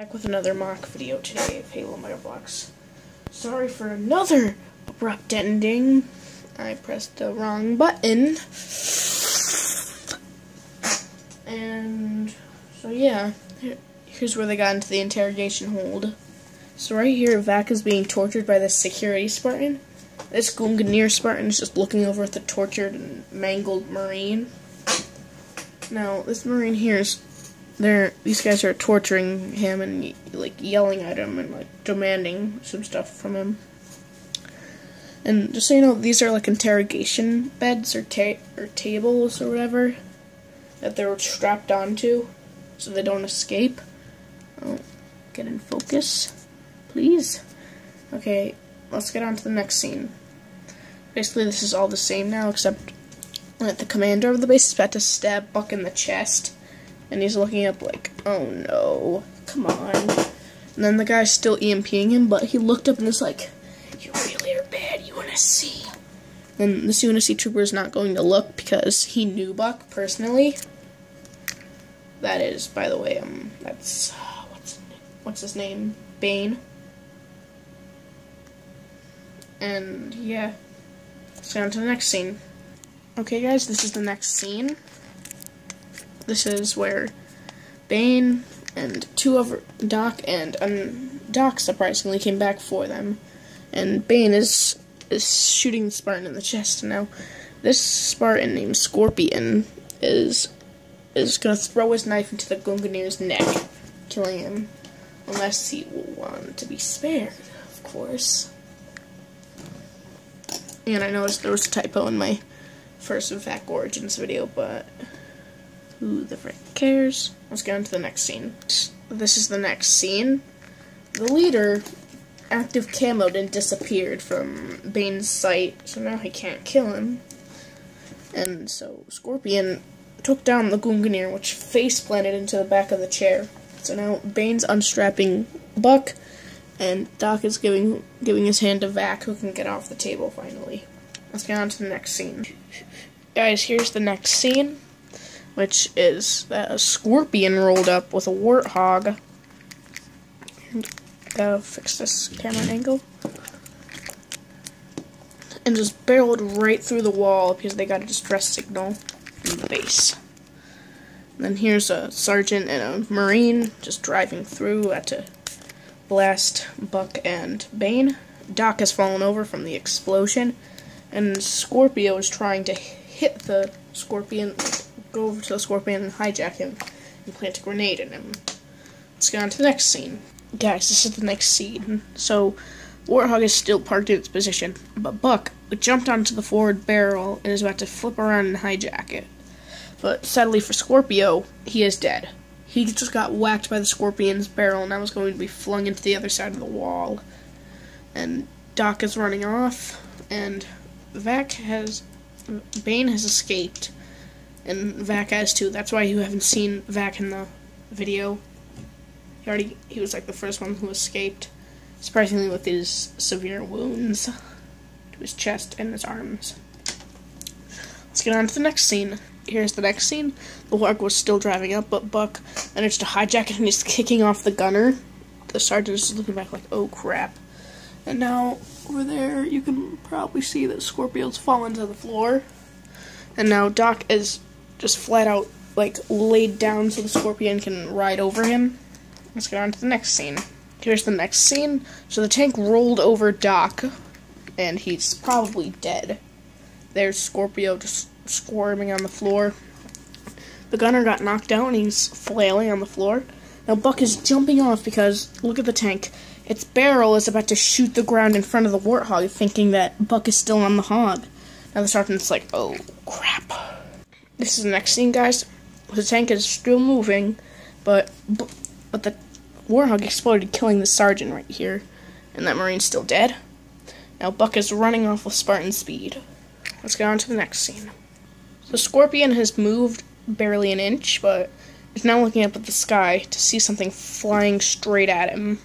Back with another mock video today of Halo Mega Bloks. Sorry for another abrupt ending. I pressed the wrong button. And so yeah, here's where they got into the interrogation hold. So right here, Vac is being tortured by this security Spartan. This Gunganir Spartan is just looking over at the tortured and mangled Marine. Now, this Marine here is these guys are torturing him and like yelling at him and like demanding some stuff from him. And just so you know, these are like interrogation beds or tables or whatever that they're strapped onto so they don't escape. Oh, get in focus, please. Okay, let's get on to the next scene. Basically, this is all the same now, except that the commander of the base is about to stab Buck in the chest. And he's looking up like, oh no, come on. And then the guy's still EMPing him, but he looked up and was like, you really are bad, UNSC. And this UNSC trooper is not going to look because he knew Buck personally. That is, by the way, that's, what's his name? Bane. And yeah, let's go on to the next scene. Okay guys, this is the next scene. This is where Bane and Doc Doc surprisingly came back for them, and Bane is shooting the Spartan in the chest. Now, this Spartan named Scorpion is gonna throw his knife into the Gunganir's neck, killing him, unless he will want to be spared, of course. And I noticed there was a typo in my first Vac Origins video, but who the frick cares? Let's get on to the next scene. This is the next scene. The leader active camoed and disappeared from Bane's sight, so now he can't kill him. And so Scorpion took down the Gunganir, which face planted into the back of the chair. So now Bane's unstrapping Buck, and Doc is giving his hand to Vac, who can get off the table finally. Let's get on to the next scene. Guys, here's the next scene, which is that a Scorpion rolled up with a Warthog. Gotta fix this camera angle. And just barreled right through the wall because they got a distress signal from the base. And then here's a sergeant and a Marine just driving through to blast Buck and Bane. Doc has fallen over from the explosion, and Scorpio is trying to hit the Scorpion, go over to the Scorpion and hijack him and plant a grenade in him. Let's get on to the next scene. Guys, this is the next scene. So, Warthog is still parked in its position, but Buck jumped onto the forward barrel and is about to flip around and hijack it. But sadly for Scorpio, he is dead. He just got whacked by the Scorpion's barrel and now is going to be flung into the other side of the wall. And Doc is running off, and Bane has escaped, and Vac has too. That's why you haven't seen Vac in the video. He was like the first one who escaped, surprisingly with his severe wounds to his chest and his arms. Let's get on to the next scene. Here's the next scene. The Warg was still driving up, but Buck managed to hijack it and he's kicking off the gunner. The sergeant is looking back like, oh crap. And now, over there, you can probably see that Scorpio's fallen to the floor. And now Doc is just flat out, like, laid down so the Scorpion can ride over him. Let's get on to the next scene. Here's the next scene. So the tank rolled over Doc, and he's probably dead. There's Scorpio just squirming on the floor. The gunner got knocked out, and he's flailing on the floor. Now Buck is jumping off because, look at the tank. Its barrel is about to shoot the ground in front of the Warthog, thinking that Buck is still on the hog. Now the sergeant's like, oh, crap. This is the next scene, guys. The tank is still moving, but the Warthog exploded, killing the sergeant right here. And that Marine's still dead. Now Buck is running off with Spartan speed. Let's get on to the next scene. The Scorpion has moved barely an inch, but is now looking up at the sky to see something flying straight at him.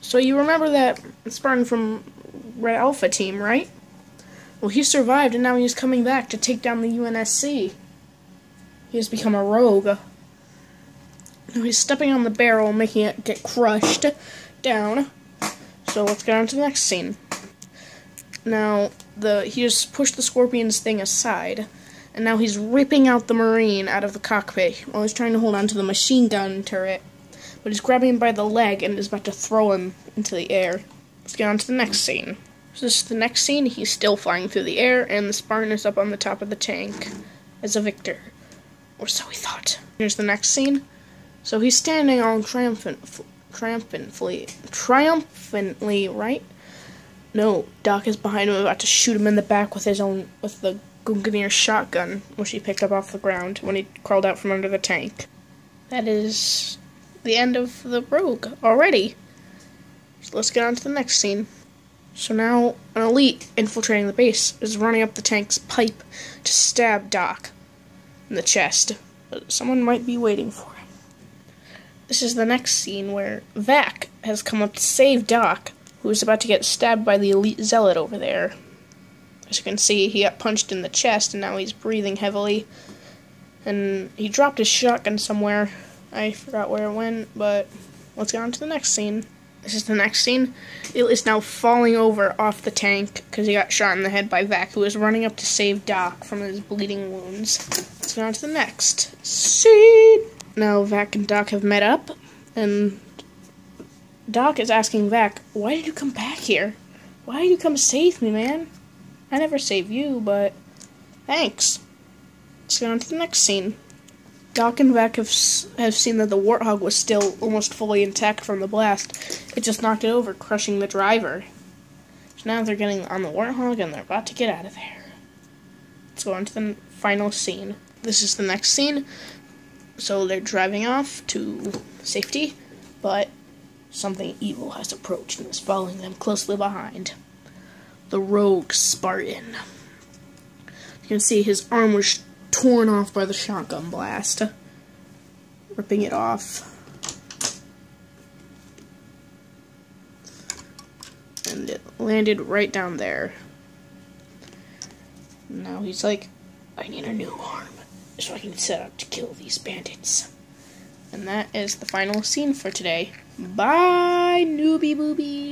So you remember that Spartan from Red Alpha team, right? Well, he survived, and now he's coming back to take down the UNSC. He has become a rogue. Now he's stepping on the barrel, making it get crushed down. So let's get on to the next scene. Now, he just pushed the Scorpion's thing aside, and now he's ripping out the Marine out of the cockpit while he's trying to hold on to the machine gun turret. But he's grabbing him by the leg and is about to throw him into the air. Let's get on to the next scene. So this is the next scene. He's still flying through the air, and the Spartan is up on the top of the tank as a victor. Or so he thought. Here's the next scene. So he's standing all triumphantly, right? No, Doc is behind him, about to shoot him in the back with the Gungnir shotgun, which he picked up off the ground when he crawled out from under the tank. That is the end of the Rogue already. So let's get on to the next scene. So now an elite infiltrating the base is running up the tank's pipe to stab Doc in the chest, but someone might be waiting for him. This is the next scene where Vac has come up to save Doc, who is about to get stabbed by the elite zealot over there. As you can see, he got punched in the chest and now he's breathing heavily. And he dropped his shotgun somewhere. I forgot where it went, but let's get on to the next scene. This is the next scene. It is now falling over off the tank because he got shot in the head by Vac, who is running up to save Doc from his bleeding wounds. Let's get on to the next scene. Now Vac and Doc have met up, and Doc is asking Vac, "Why did you come back here? Why did you come save me, man? I never saved you, but thanks." Let's get on to the next scene. Doc and Vac have seen that the Warthog was still almost fully intact from the blast. It just knocked it over, crushing the driver. So now they're getting on the Warthog and they're about to get out of there. Let's go on to the final scene. This is the next scene. So they're driving off to safety, but something evil has approached and is following them closely behind. The rogue Spartan. You can see his arm was torn off by the shotgun blast, ripping it off. And it landed right down there. Now he's like, "I need a new arm so I can set out to kill these bandits." And that is the final scene for today. Bye, newbie boobies!